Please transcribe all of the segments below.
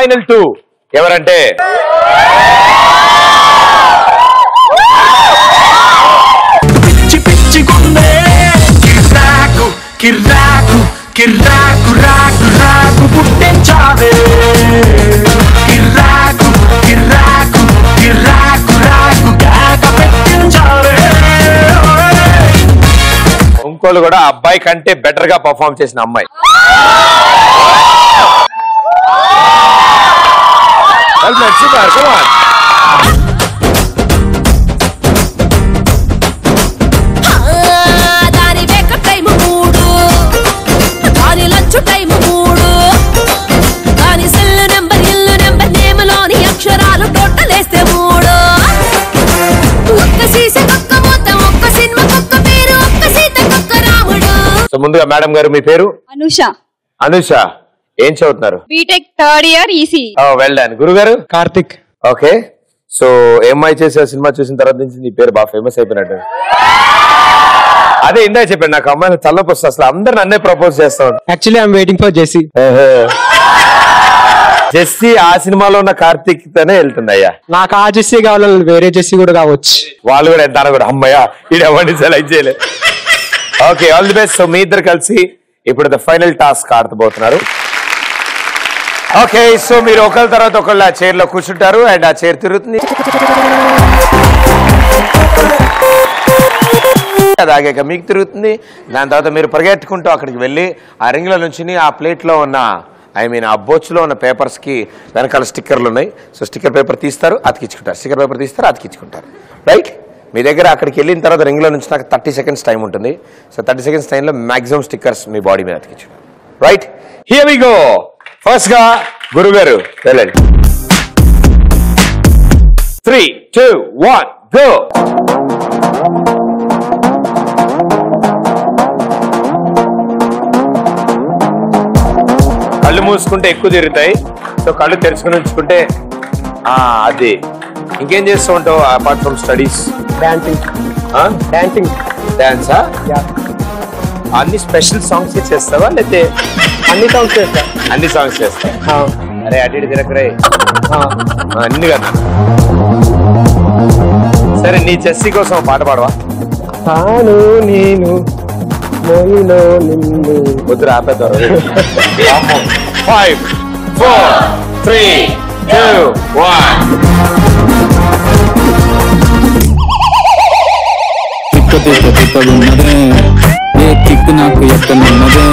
Final 2 ఎవరంటే పిచ్చి పిచ్చి గుండె కిర్రాకు కిర్రాకు కిర్రాకు రాకు రాకు పుట్టించావే కిర్రాకు కిర్రాకు కిర్రాకు రాకు కేక పెట్టించావే. ఇంకోళ్ళు కూడా అబ్బాయి కంటే బెటర్ గా పర్ఫార్మ్ చేసిన అమ్మాయి. ముందుగా మేడం గారు మీ పేరు? అనుష. అనుష ఏం చదువుతున్నారు? BTech third year EC. Well done. గురుగారు? కార్తిక్. ఓకే, సో ఏమై చేసే సినిమా చూసిన తర్వాత నుంచి నీ పేరు బాగా ఫేమస్ అయిపోయినట్టు. అదే ఇందా చెప్పాను, నాకు అమ్మాయిని తలనొప్పి వస్తుంది, అసలు అందరు నన్నే ప్రపోజ్ చేస్తాను. Actually I'm waiting for Jessie. Jessie ఆ సినిమాలో ఉన్న కార్తిక్ తోనే వెళ్తుంది. అయ్యా నాకు ఆ జెస్సీ కావాలి, వేరే జెస్సీ కూడా కావచ్చు. వాళ్ళు కూడా ఎంత కూడా అమ్మయ్యా ఇది ఎవరిని సెలెక్ట్ చేయలేదు. Okay, all the best. So మీ ఇద్దరు కలిసి ఇప్పుడు ద ఫైనల్ టాస్క్ ఆడబోతున్నారు. ఓకే, సో మీరు ఒకళ్ళ తర్వాత ఒకళ్ళు ఆ చైర్ లో కూర్చుంటారు అండ్ ఆ చైర్ తిరుగుతుంది. అది ఆగాక మీకు తిరుగుతుంది. దాని తర్వాత మీరు పరిగెట్టుకుంటూ అక్కడికి వెళ్ళి ఆ రింగ్ లో నుంచి ఆ ప్లేట్ లో ఉన్న ఆ బోచ్లో ఉన్న పేపర్స్ కి వెనకాల స్టిక్కర్లు ఉన్నాయి. సో స్టిక్కర్ పేపర్ తీస్తారు, అతికించుకుంటారు. స్టిక్కర్ పేపర్ తీస్తారు, అతికించుకుంటారు. రైట్? మీ దగ్గర అక్కడికి వెళ్ళిన తర్వాత రింగ్లో నుంచి నాకు 30 seconds టైం ఉంటుంది. సో 30 seconds టైంలో మాక్సిమం స్టిక్కర్స్ మీ బాడీ మీద అతికించుకుంటారు. Right, here we go. First గా గురుగారు వెళ్ళండి. 3, 2, 1 గో. కళ్ళు మూసుకుంటే ఎక్కువ తిరుగుతాయి, సో కళ్ళు తెరుచుకుని ఉంచుకుంటే అది. ఇంకేం చేస్తూ ఉంటావు apart from studies? Dancing. Dancing. డాన్సా? అన్ని స్పెషల్ సాంగ్స్ చేస్తావా లేకపోతే అన్ని సాంగ్స్ చేస్తా. అన్ని సాంగ్స్ చేస్తా. అరే అటు ఇటు తిరగరే అన్ని కదా. సరే, నీ చెస్సీ కోసం పాట పాడవా? తాను నేను మోయిలో నిన్ను. వద్దు ఆపేద్దాం. 5, 4, 3, 2, 1. తిప్పగున్నదే ఏ కిక్ నాకు ఎక్కనున్నదే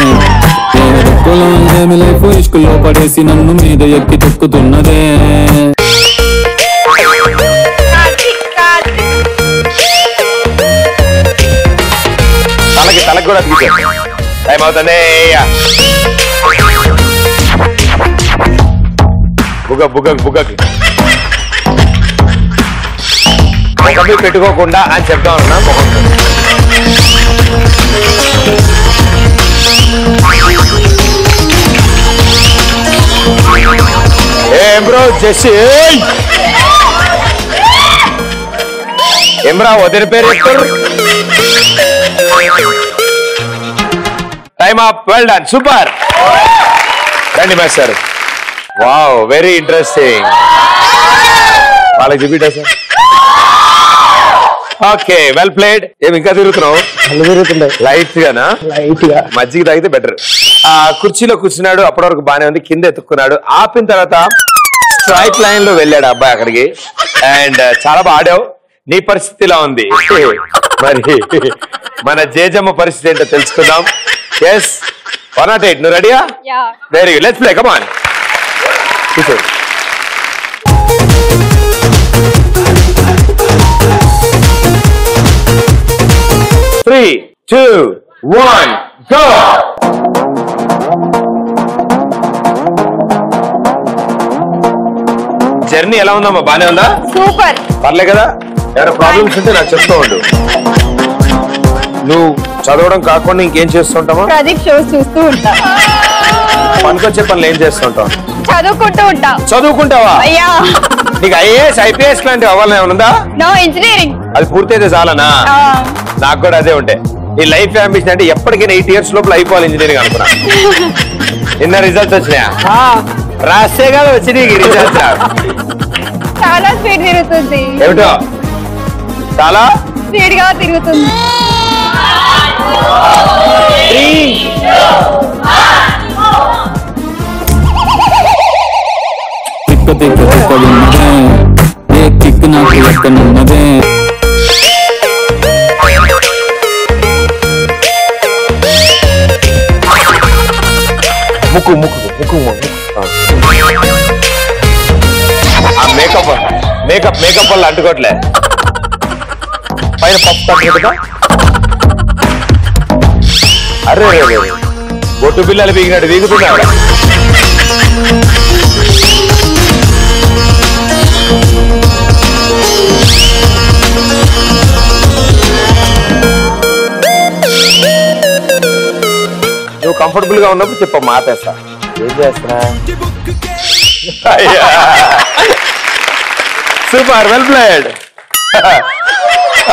ఏమి లైఫ్ ఇష్కుల్లో పడేసి నన్ను మీద ఎక్కి తొక్కుతున్నదే. తలకి కూడా టైం అవుతుంది. బుగ్గకి ముఖం పెట్టుకోకుండా అని చెప్తా ఉన్నా. ఏం బ్రో జెస్సీ, ఏమ్రా వదిన పేరు చెప్తారు? Time up. Well done, super. రండి మాస్టర్. Wow, very interesting. వాళ్ళకి చూపిటా సార్. Okay, well played. ఏమి ఇంకా తిరుగుతున్నావు? తిరుగుతున్నాయి లైట్ గానా? లైట్ గా. మజ్జిగ తాగితే బెటర్. కుర్చీలో కూర్చున్నాడు, అప్పటి వరకు బానే ఉంది. కింద ఎత్తుక్కున్నాడు. ఆపిన తర్వాత స్ట్రైక్ లైన్ లో వెళ్ళాడు అబ్బాయి అక్కడికి. అండ్ చాలా బాగా ఆడావు. నీ పరిస్థితి ఇలా ఉంది. మరి మన జేజమ్మ పరిస్థితి ఏంటో తెలుసుకుందాం. ఎస్, 108. నువ్వు రెడీయా? Very good, let's play. Come on. కూర్చోండి. Three, 2, 1, go! జర్నీ ఎలా ఉందమ్మా? బానే ఉందా? సూపర్. పర్లే కదా? ఏమైనా ప్రాబ్లమ్స్ ఉంటే నాకు చెప్తూ ఉండు. నువ్వు చదవడం కాకుండా ఇంకేం చేస్తుంటావా? ప్రాజెక్ట్ షోస్ చూస్తూ ఉంటా. పనికొచ్చే పనులు ఏం చేస్తుంటావు? చదువుకుంటూ ఉంటా. చదువుకుంటావా? అయ్యా, నీకు ఐఏఎస్ ఐపీఎస్ లాంటివి అవ్వాలని ఏమైనా ఉందా? No, engineering. అది పూర్తయితే చాలనా? నాకు కూడా అదే ఉంటాయి. నీ లైఫ్ అంబిషన్ అంటే ఎప్పటికైనా 8 years లోపల అయిపోవాలి ఇంజనీరింగ్ అనుకున్నా. నిన్న రిజల్ట్స్ వచ్చినాయా? రాస్తే కదా వచ్చి నీకు రీఛార్జ్ చాలా స్పీడ్ తిరుగుతుంది. ఏమిటో చాలా స్పీడ్ గా తిరుగుతుంది. తిక్క తిక్క తిక్క ఉన్నదే ఏ కిక్ నాకు ఎక్కనున్నదే ముక్కు ముక్కు ముక్కు మేకప్ మేకప్ మేకప్ వల్ల అంటుకోవట్లే పైన పప్పు తట్టుకుంటా. అరే బొట్టు పిల్లలు వీగినట్టు వీగుతున్నాడు. నువ్వు కంఫర్టబుల్ గా ఉన్నప్పుడు చెప్ప మాపేస్తా. ఏం చేస్తా? Super, well played.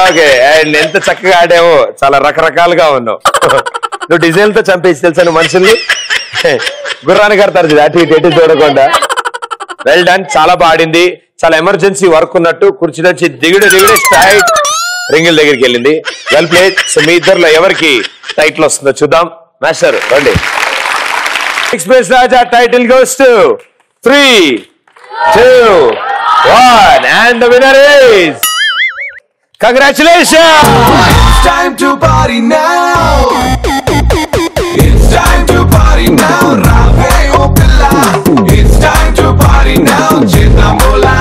Okay, and ఎంత చక్కగా ఆడావో, చాలా రకరకాలుగా ఉన్నావు. నువ్వు డిజైన్ తో చంపేసి తెలుసా నువ్వు మనుషుల్ని. గుర్రాన్ని కడతారు అటు ఇటు ఎటు చూడకుండా. వెల్ డన్, చాలా బాడింది. చాలా ఎమర్జెన్సీ వర్క్ ఉన్నట్టు కుర్చీ నుంచి దిగుడు స్ట్రైట్ రింగిల్ దగ్గరికి వెళ్ళింది. Well played. సో మీ ఇద్దరులో ఎవరికి టైటిల్ వస్తుందో చూద్దాం. మాస్టర్ రండి. Express Raja title goes to 3, 2, 1 and the winner is congratulations. It's time to party now. It's time to party now. Rave oh pilla. It's time to party now. Chitna mola.